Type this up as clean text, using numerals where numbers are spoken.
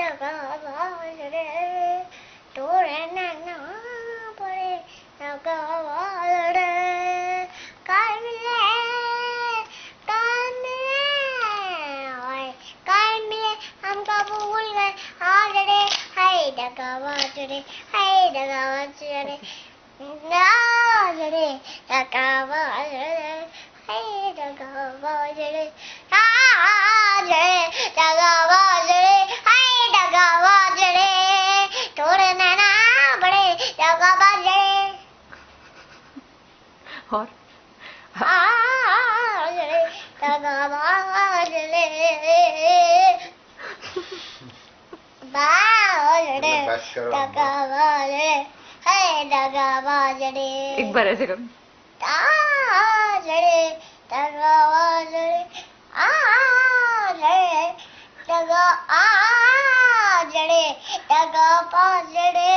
डगा बाजरे तोरे नैना बड़े डगा बाजरे काय मिले हम कब भूल गए आजड़े हाय डगा बाजरे नाजड़े डगा बाजरे हाय डगा बाजरे आजड़े डगा बाजरे हाय डगा बाजरे तोरे नैना बड़े डगा बाजरे और आजड़े डगा बाजरे बाजरे डगा बाजरे हाय डगा बाजरे एक बार ऐसे करो आजड़े डगा बाजरे आजड़े डगा बाजरे